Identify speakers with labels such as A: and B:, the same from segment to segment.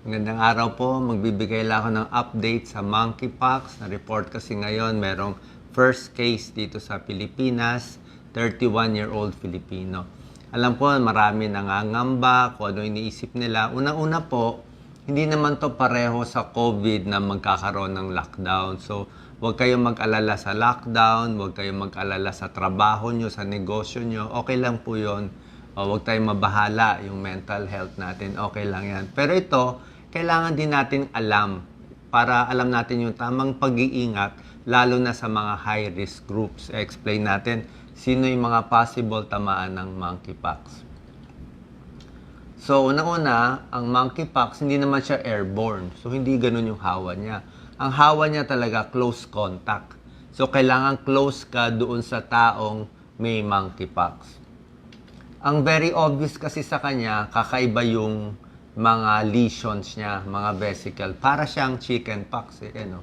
A: Magandang araw po. Magbibigay lang ako ng update sa monkeypox. Na-report kasi ngayon merong first case dito sa Pilipinas, 31-year-old Filipino. Alam ko marami nangangamba kung ano iniisip nila. Unang-una po, hindi naman to pareho sa COVID na magkakaroon ng lockdown. So, huwag kayong mag-alala sa lockdown, huwag kayong mag-alala sa trabaho nyo, sa negosyo nyo. Okay lang po yun. Huwag tayong mabahala, yung mental health natin, okay lang yan. Pero ito, kailangan din natin alam para alam natin yung tamang pag-iingat, lalo na sa mga high-risk groups. Explain natin sino yung mga possible tamaan ng monkeypox. So, unang-una, ang monkeypox, hindi naman siya airborne. So, hindi ganun yung hawa niya. Ang hawa niya talaga close contact. So, kailangan close ka doon sa taong may monkeypox. Ang very obvious kasi sa kanya, kakaiba yung mga lesions niya, mga vesicle. Para siyang chickenpox no?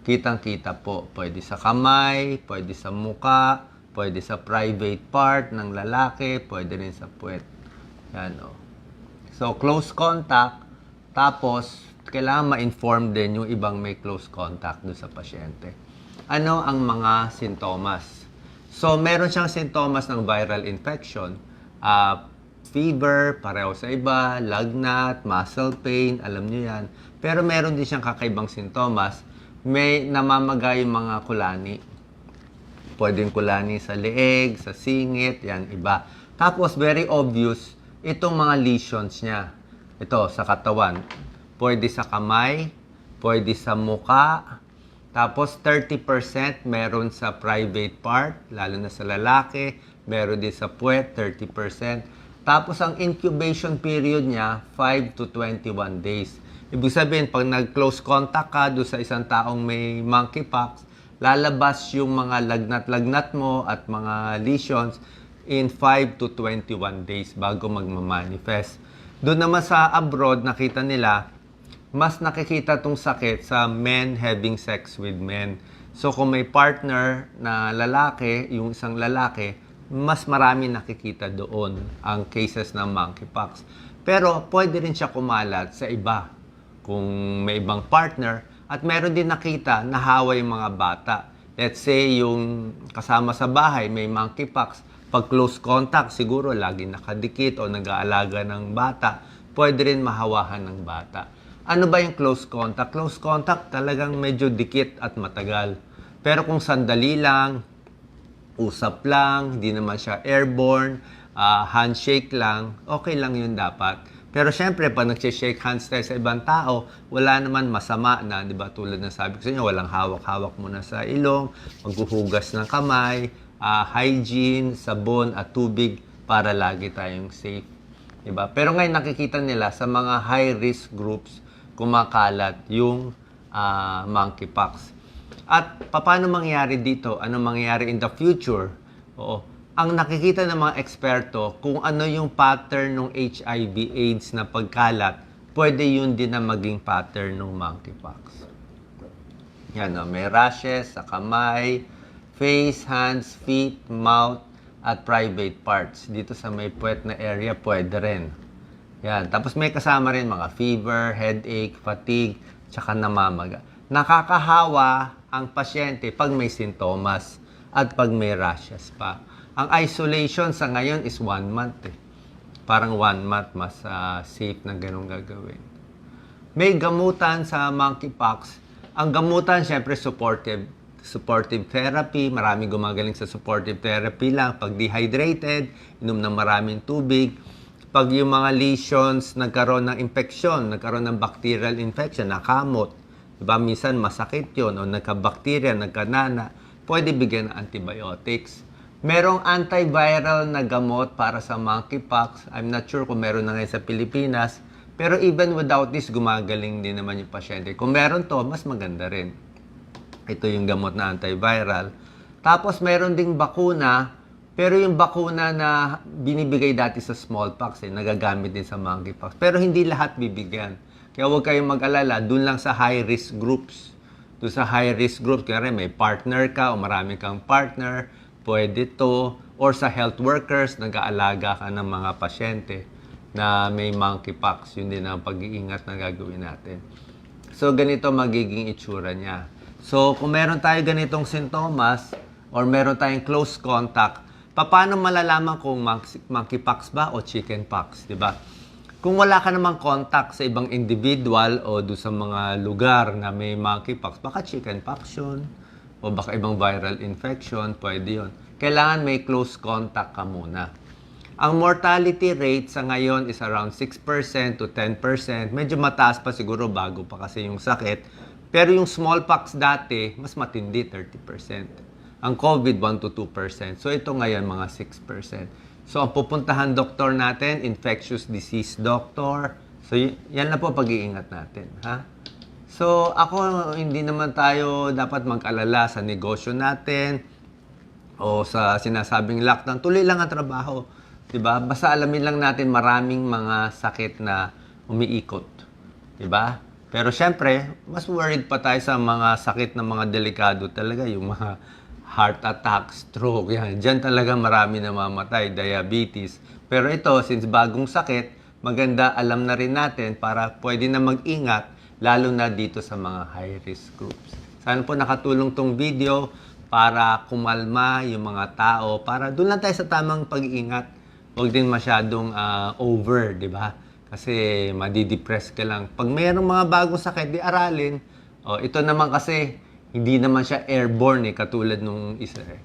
A: Kitang-kita po. Pwede sa kamay, pwede sa muka, pwede sa private part ng lalaki, pwede rin sa puwet. Yan, So, close contact, tapos, kailangan ma-inform din yung ibang may close contact doon sa pasyente. Ano ang mga sintomas? So, meron siyang sintomas ng viral infection. Fever, pareho sa iba, lagnat, muscle pain, alam niyo yan. Pero meron din siyang kakaibang sintomas. May namamaga yung mga kulani. Pwedeng kulani sa leeg, sa singit, yan, iba. Tapos, very obvious, itong mga lesions niya. Ito, sa katawan. Pwede sa kamay, pwede sa muka, tapos 30% meron sa private part, lalo na sa lalaki, meron din sa puwet, 30%. Tapos ang incubation period niya, 5 to 21 days. Ibig sabihin, pag nag-close contact ka doon sa isang taong may monkeypox, lalabas yung mga lagnat-lagnat mo at mga lesions in 5 to 21 days bago magmamanifest. Doon naman sa abroad, nakita nila, mas nakikita tong sakit sa men having sex with men. So kung may partner na lalaki, yung isang lalaki, mas marami nakikita doon ang cases ng monkeypox. Pero pwede rin siya kumalat sa iba kung may ibang partner at meron din nakita na hawa yung mga bata. Let's say yung kasama sa bahay may monkeypox, pag close contact siguro lagi nakadikit o nag-aalaga ng bata, pwede rin mahawahan ng bata. Ano ba yung close contact? Close contact talagang medyo dikit at matagal. Pero kung sandali lang, usap lang, hindi naman siya airborne, handshake lang, okay lang yun dapat. Pero syempre, pag nag-shake hands tayo sa ibang tao, wala naman masama na, di ba? Tulad ng sabi ko sa inyo, walang hawak-hawak muna sa ilong, maghuhugas ng kamay, hygiene, sabon at tubig para lagi tayong safe. Diba? Pero ngayon nakikita nila sa mga high-risk groups, kumakalat yung monkeypox. At paano mangyayari dito? Ano mangyayari in the future? Oo. Ang nakikita ng mga eksperto, kung ano yung pattern ng HIV/AIDS na pagkalat, pwede yun din na maging pattern ng monkeypox. Yan, may rashes sa kamay, face, hands, feet, mouth, at private parts. Dito sa may puwet na area, pwede rin. Yan. Tapos may kasama rin mga fever, headache, fatigue, tsaka namamaga. Nakakahawa ang pasyente pag may sintomas at pag may rashes pa. Ang isolation sa ngayon is 1 month. Parang 1 month mas safe na ganun gagawin. May gamutan sa monkeypox. Ang gamutan, syempre, supportive therapy. Marami gumagaling sa supportive therapy lang. Pag dehydrated, inom ng maraming tubig. Pag yung mga lesions nagkaroon ng infeksyon, nagkaroon ng bacterial infection, nakamot, diba? Minsan masakit yun, o nagka-bacteria, nagkanana, pwede bigyan ng antibiotics. Merong antiviral na gamot para sa monkeypox. I'm not sure kung meron na ngayon sa Pilipinas, pero even without this, gumagaling din naman yung pasyente. Kung meron to, mas maganda rin. Ito yung gamot na antiviral. Tapos meron ding bakuna. Pero yung bakuna na binibigay dati sa smallpox, nagagamit din sa monkeypox. Pero hindi lahat bibigyan. Kaya huwag kayong mag-alala, dun lang sa high-risk groups. Doon sa high-risk groups, kaya may partner ka o marami kang partner, pwede to. Or sa health workers, nag-aalaga ka ng mga pasyente na may monkeypox. Yun din ang pag-iingat na gagawin natin. So, ganito magiging itsura niya. So, kung meron tayo ganitong sintomas or meron tayong close contact, paano malalaman kung monkeypox ba o chickenpox, di ba? Kung wala ka namang contact sa ibang individual o do sa mga lugar na may monkeypox, baka chickenpox yun o baka ibang viral infection, pwede yun. Kailangan may close contact ka muna. Ang mortality rate sa ngayon is around 6% to 10%. Medyo mataas pa siguro bago pa kasi yung sakit. Pero yung smallpox dati, mas matindi, 30%. Ang COVID, 1 to 2%. So ito ngayon, mga 6%. So ang pupuntahan doktor natin, infectious disease doctor. So yan na po pag-iingat natin. Ha? So ako, hindi naman tayo dapat mag-alala sa negosyo natin o sa sinasabing lockdown. Tuloy lang ang trabaho. Diba? Basta alamin lang natin maraming mga sakit na umiikot. Diba? Pero syempre, mas worried pa tayo sa mga sakit na mga delikado talaga. Yung mga heart attack, stroke, yan. Diyan talaga marami namamatay, diabetes. Pero ito, since bagong sakit, maganda alam na rin natin para pwede na mag-ingat, lalo na dito sa mga high-risk groups. Sana po nakatulong tong video para kumalma yung mga tao, para doon lang tayo sa tamang pag-iingat. Huwag din masyadong over, di ba? Kasi madidepress ka lang. Pag mayroong mga bagong sakit, di aralin. O, ito naman kasi, hindi naman siya airborne katulad nung isa eh.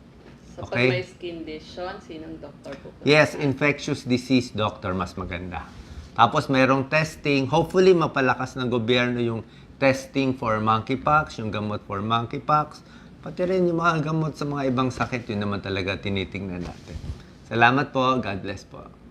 B: So,
A: Okay?
B: pag may skin lesion, sinong doktor po?
A: Yes, infectious disease doctor, mas maganda. Tapos mayroong testing. Hopefully, mapalakas ng gobyerno yung testing for monkeypox, yung gamot for monkeypox. Pati rin yung mga gamot sa mga ibang sakit, yun naman talaga tinitingnan natin. Salamat po. God bless po.